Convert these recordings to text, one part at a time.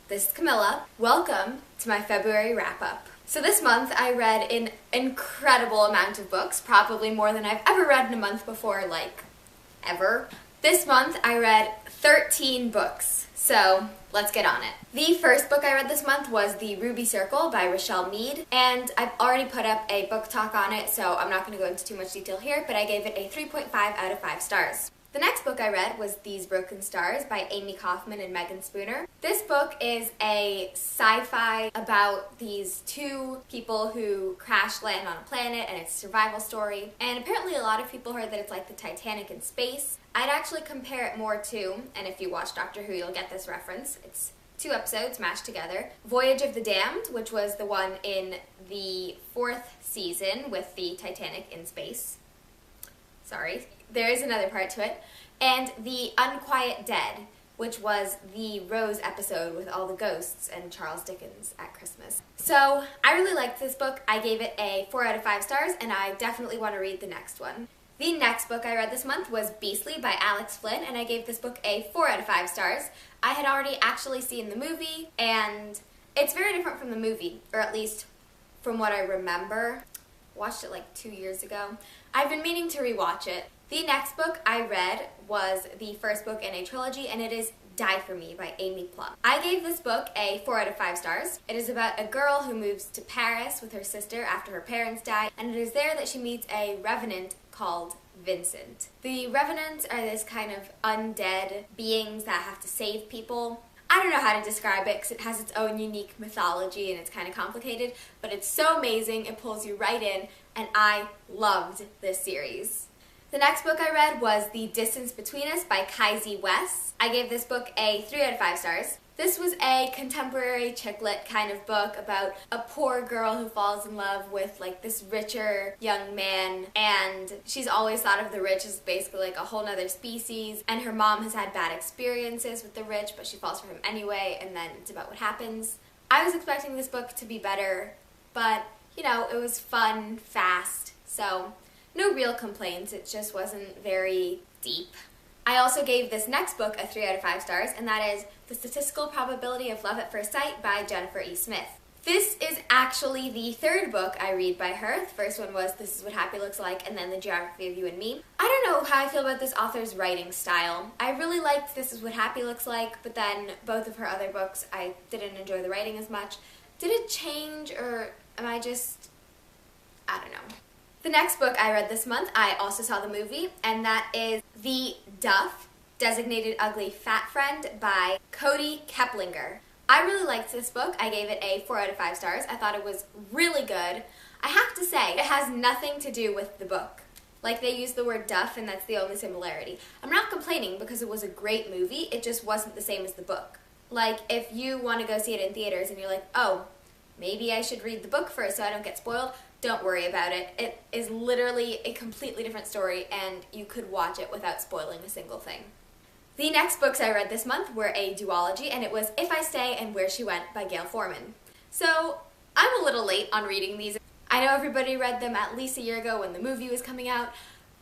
This is Camilla. Welcome to my February wrap-up. So this month I read an incredible amount of books, probably more than I've ever read in a month before, like, ever. This month I read 13 books, so let's get on it. The first book I read this month was The Ruby Circle by Richelle Mead, and I've already put up a book talk on it, so I'm not going to go into too much detail here, but I gave it a 3.5 out of 5 stars. The next book I read was These Broken Stars by Amy Kaufman and Megan Spooner. This book is a sci-fi about these two people who crash land on a planet, and it's a survival story. And apparently a lot of people heard that it's like the Titanic in space. I'd actually compare it more to, and if you watch Doctor Who you'll get this reference, it's 2 episodes mashed together. Voyage of the Damned, which was the one in the 4th season with the Titanic in space. Sorry, there is another part to it. And The Unquiet Dead, which was the Rose episode with all the ghosts and Charles Dickens at Christmas. So I really liked this book. I gave it a 4 out of 5 stars, and I definitely want to read the next one. The next book I read this month was Beastly by Alex Flynn, and I gave this book a 4 out of 5 stars. I had already actually seen the movie, and it's very different from the movie, or at least from what I remember. Watched it like 2 years ago. I've been meaning to rewatch it. The next book I read was the first book in a trilogy, and it is Die For Me by Amy Plum. I gave this book a 4 out of 5 stars. It is about a girl who moves to Paris with her sister after her parents die, and it is there that she meets a revenant called Vincent. The revenants are this kind of undead beings that have to save people. I don't know how to describe it because it has its own unique mythology and it's kind of complicated, but it's so amazing, it pulls you right in, and I loved this series. The next book I read was The Distance Between Us by Kaisi West. I gave this book a 3 out of 5 stars. This was a contemporary chick lit kind of book about a poor girl who falls in love with like this richer young man, and she's always thought of the rich as basically like a whole nother species, and her mom has had bad experiences with the rich, but she falls for him anyway, and then it's about what happens. I was expecting this book to be better, but you know, it was fun, fast, so no real complaints. It just wasn't very deep. I also gave this next book a 3 out of 5 stars, and that is The Statistical Probability of Love at First Sight by Jennifer E. Smith. This is actually the third book I read by her. The first one was This Is What Happy Looks Like, and then The Geography of You and Me. I don't know how I feel about this author's writing style. I really liked This Is What Happy Looks Like, but then both of her other books I didn't enjoy the writing as much. Did it change, or am I just... I don't know. The next book I read this month, I also saw the movie, and that is The Duff, Designated Ugly Fat Friend by Cody Keplinger. I really liked this book. I gave it a 4 out of 5 stars. I thought it was really good. I have to say, it has nothing to do with the book. Like, they use the word duff, and that's the only similarity. I'm not complaining because it was a great movie, it just wasn't the same as the book. Like, if you want to go see it in theaters and you're like, oh, maybe I should read the book first so I don't get spoiled, don't worry about it. It is literally a completely different story, and you could watch it without spoiling a single thing. The next books I read this month were a duology, and it was If I Stay and Where She Went by Gail Forman. So I'm a little late on reading these. I know everybody read them at least a year ago when the movie was coming out,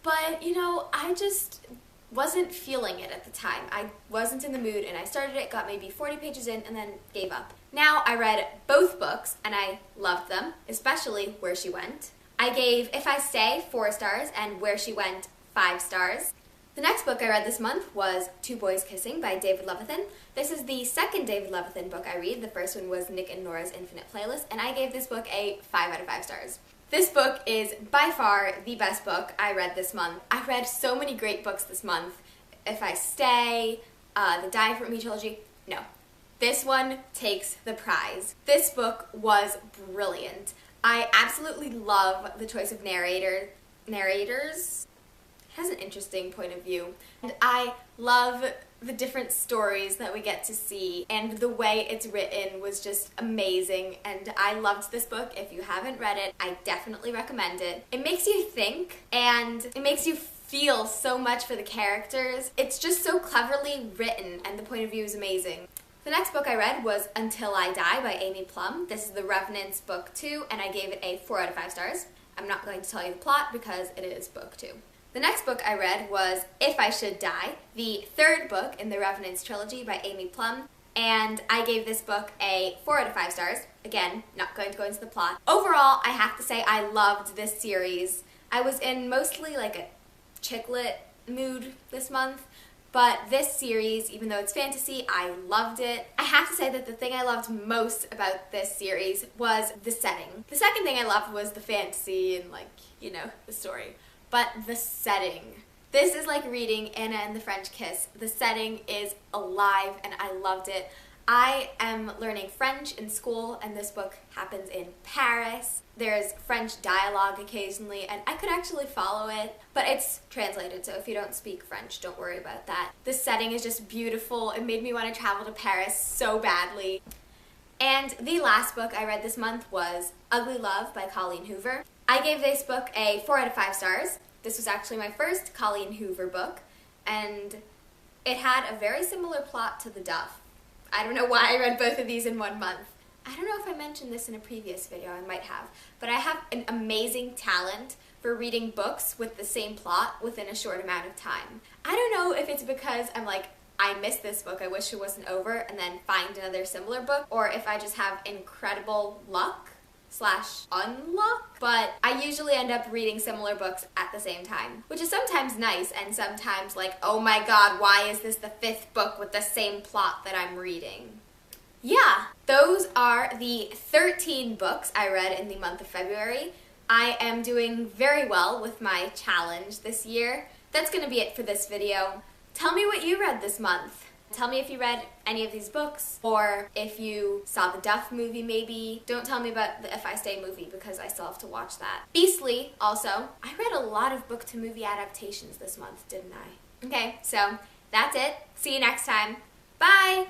but you know, I just wasn't feeling it at the time. I wasn't in the mood, and I started it, got maybe 40 pages in, and then gave up. Now I read both books, and I loved them, especially Where She Went. I gave If I Stay 4 stars and Where She Went 5 stars. The next book I read this month was Two Boys Kissing by David Levithan. This is the second David Levithan book I read. The first one was Nick and Nora's Infinite Playlist, and I gave this book a 5 out of 5 stars. This book is by far the best book I read this month. I read so many great books this month. If I Stay, the Die For Me trilogy, no. This one takes the prize. This book was brilliant. I absolutely love the choice of narrators. It has an interesting point of view. And I love the different stories that we get to see, and the way it's written was just amazing, and I loved this book. If you haven't read it, I definitely recommend it. It makes you think, and it makes you feel so much for the characters. It's just so cleverly written, and the point of view is amazing. The next book I read was Until I Die by Amy Plum. This is The Revenant's book 2, and I gave it a 4 out of 5 stars. I'm not going to tell you the plot because it is book 2. The next book I read was If I Should Die, the third book in the Revenant's trilogy by Amy Plum. and I gave this book a 4 out of 5 stars. Again, not going to go into the plot. Overall, I have to say I loved this series. I was in mostly like a chick lit mood this month, but this series, even though it's fantasy, I loved it. I have to say that the thing I loved most about this series was the setting. The second thing I loved was the fantasy and the story. But the setting. This is like reading Anna and the French Kiss. The setting is alive and I loved it. I am learning French in school and this book happens in Paris. There's French dialogue occasionally and I could actually follow it, but it's translated, so if you don't speak French, don't worry about that. The setting is just beautiful. It made me want to travel to Paris so badly. And the last book I read this month was Ugly Love by Colleen Hoover. I gave this book a 4 out of 5 stars. This was actually my first Colleen Hoover book, and it had a very similar plot to The Duff. I don't know why I read both of these in 1 month. I don't know if I mentioned this in a previous video, I might have, but I have an amazing talent for reading books with the same plot within a short amount of time. I don't know if it's because I'm like, I missed this book, I wish it wasn't over, and then find another similar book, or if I just have incredible luck / unluck, but I usually end up reading similar books at the same time, which is sometimes nice and sometimes like, oh my god, why is this the 5th book with the same plot that I'm reading? Yeah, those are the 13 books I read in the month of February. I am doing very well with my challenge this year. That's going to be it for this video. Tell me what you read this month. Tell me if you read any of these books, or if you saw the Duff movie maybe. Don't tell me about the If I Stay movie because I still have to watch that. Beastly, also. I read a lot of book to movie adaptations this month, didn't I? Okay, so that's it. See you next time. Bye!